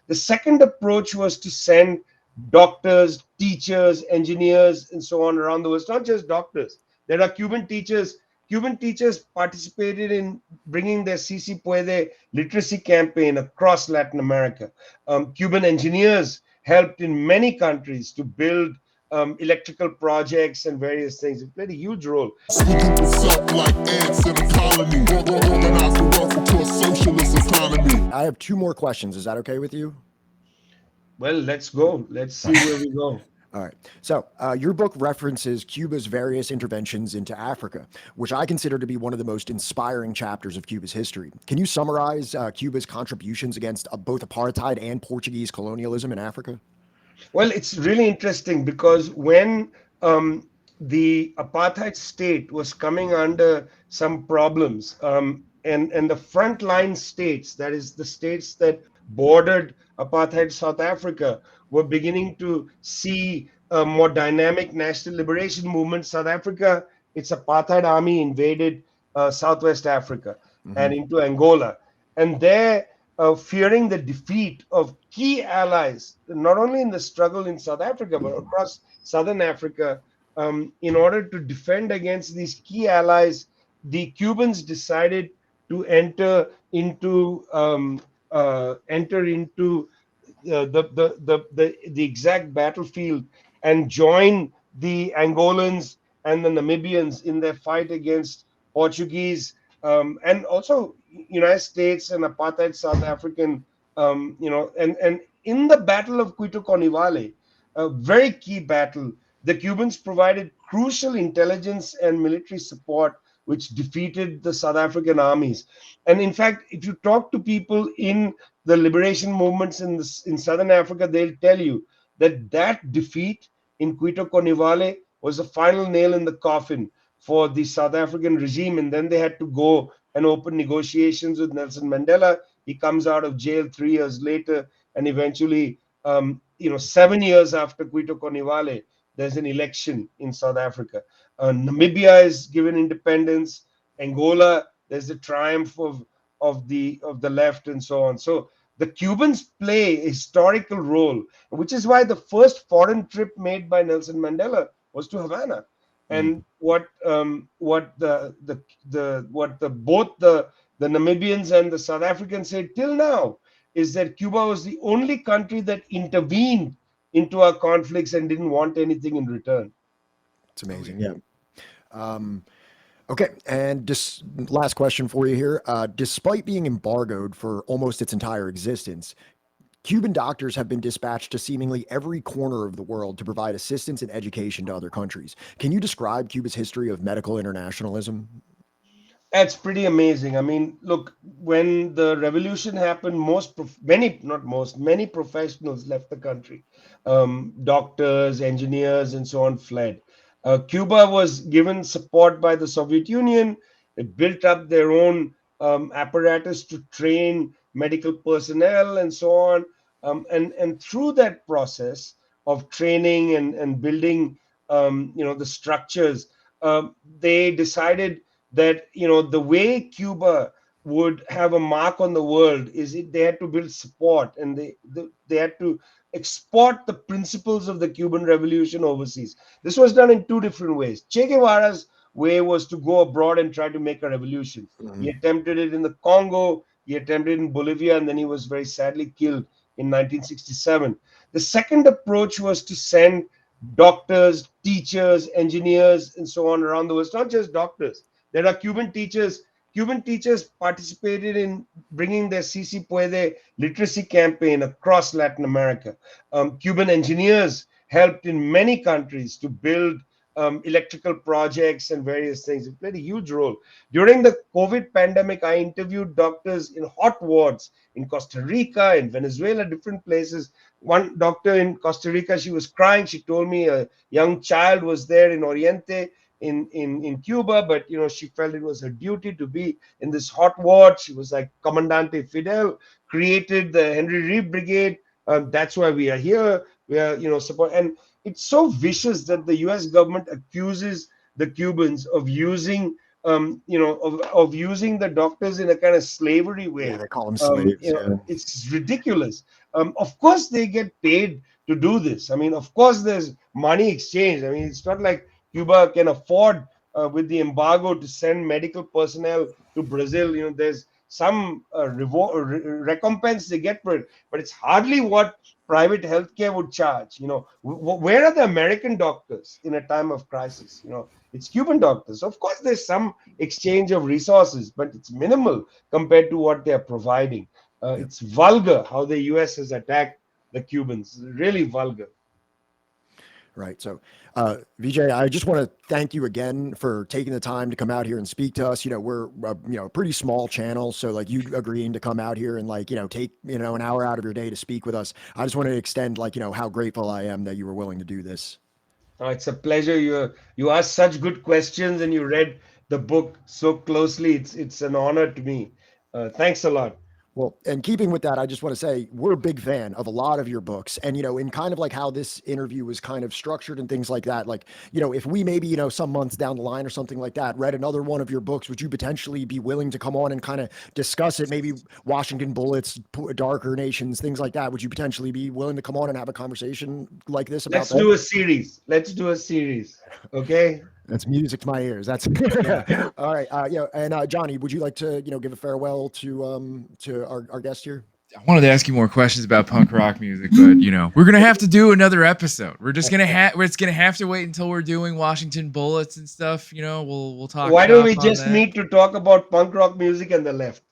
The second approach was to send doctors, teachers, engineers, and so on around the world. It's not just doctors. There are Cuban teachers. Cuban teachers participated in bringing their CC Puede literacy campaign across Latin America. Cuban engineers helped in many countries to build electrical projects and various things. It played a huge role. We group us up like ants in a colony. Organize the wealth into a socialist economy. I have two more questions. Is that okay with you? Well, let's go. Let's see where we go. All right. So, your book references Cuba's various interventions into Africa, which I consider to be one of the most inspiring chapters of Cuba's history. Can you summarize Cuba's contributions against both apartheid and Portuguese colonialism in Africa? Well, it's really interesting because when the apartheid state was coming under some problems, and the frontline states, that is, the states that bordered apartheid South Africa, were beginning to see a more dynamic national liberation movement. South Africa, its apartheid army invaded Southwest Africa and into Angola. And there, fearing the defeat of key allies, not only in the struggle in South Africa, but across Southern Africa, in order to defend against these key allies, the Cubans decided to enter into the exact battlefield and join the Angolans and the Namibians in their fight against Portuguese, and also United States and apartheid South African, and in the Battle of Quito Conivale, a very key battle, the Cubans provided crucial intelligence and military support, which defeated the South African armies. And in fact, if you talk to people in the liberation movements in Southern Africa, they'll tell you that that defeat in Quito Conivale was the final nail in the coffin for the South African regime. And then they had to go and open negotiations with Nelson Mandela. He comes out of jail 3 years later, and eventually, 7 years after Quito Conivale, there's an election in South Africa. Namibia is given independence. Angola, there's the triumph of the left, and so on. So the Cubans play a historical role, which is why the first foreign trip made by Nelson Mandela was to Havana. And what both the Namibians and the South Africans said till now is that Cuba was the only country that intervened into our conflicts and didn't want anything in return. It's amazing. Yeah. Okay, and just last question for you here. Despite being embargoed for almost its entire existence, Cuban doctors have been dispatched to seemingly every corner of the world to provide assistance and education to other countries. Can you describe Cuba's history of medical internationalism? That's pretty amazing. I mean, look, when the revolution happened, many professionals left the country. Doctors, engineers, and so on fled. Cuba was given support by the Soviet Union. They built up their own apparatus to train medical personnel and so on. And through that process of training and building, the structures, they decided that the way Cuba would have a mark on the world is they had to build support, and they had to export the principles of the Cuban Revolution overseas. This was done in two different ways. Che Guevara's way was to go abroad and try to make a revolution. He attempted it in the Congo, he attempted it in Bolivia, and then he was very sadly killed in 1967. The second approach was to send doctors, teachers, engineers, and so on around the world. It's not just doctors. There are Cuban teachers. Cuban teachers participated in bringing their CC Puede literacy campaign across Latin America. Cuban engineers helped in many countries to build electrical projects and various things. It played a huge role. During the COVID pandemic, I interviewed doctors in hot wards in Costa Rica, in Venezuela, different places. One doctor in Costa Rica, she was crying. She told me a young child was there in Oriente, in Cuba, but she felt it was her duty to be in this hot ward. She was like Comandante Fidel, created the Henry Reeve Brigade. That's why we are here. We are support, and it's so vicious that the U.S. government accuses the Cubans of using of using the doctors in a kind of slavery Yeah, way. they call them slaves. Yeah. It's ridiculous. Of course, they get paid to do this. I mean, of course, there's money exchange. I mean, it's not like Cuba can afford, with the embargo, to send medical personnel to Brazil. There's some recompense they get for it, but it's hardly what private healthcare would charge. Where are the American doctors in a time of crisis? It's Cuban doctors. Of course, there's some exchange of resources, but it's minimal compared to what they're providing. Yep. It's vulgar how the US has attacked the Cubans. Really vulgar. Right. So, Vijay, I just want to thank you again for taking the time to come out here and speak to us. We're a pretty small channel, so like you agreeing to come out here and like take an hour out of your day to speak with us. I just want to extend like how grateful I am that you were willing to do this. It's a pleasure. You asked such good questions and you read the book so closely. It's an honor to me. Thanks a lot. Well, and keeping with that, I just want to say we're a big fan of a lot of your books. And, in kind of like how this interview was kind of structured and things like that, like, if we maybe, some months down the line or something like that, read another one of your books, would you potentially be willing to come on and kind of discuss it? Maybe Washington Bullets, Darker Nations, things like that. Would you potentially be willing to come on and have a conversation like this about Let's that? do a series. Let's do a series. Okay. That's music to my ears. That's Yeah. all right. And Johnny, would you like to, give a farewell to our guest here? I wanted to ask you more questions about punk rock music, but we're gonna have to do another episode. We're just gonna it's gonna have to wait until we're doing Washington Bullets and stuff. We'll talk Why don't shop we on just that. meet to talk about punk rock music and the left?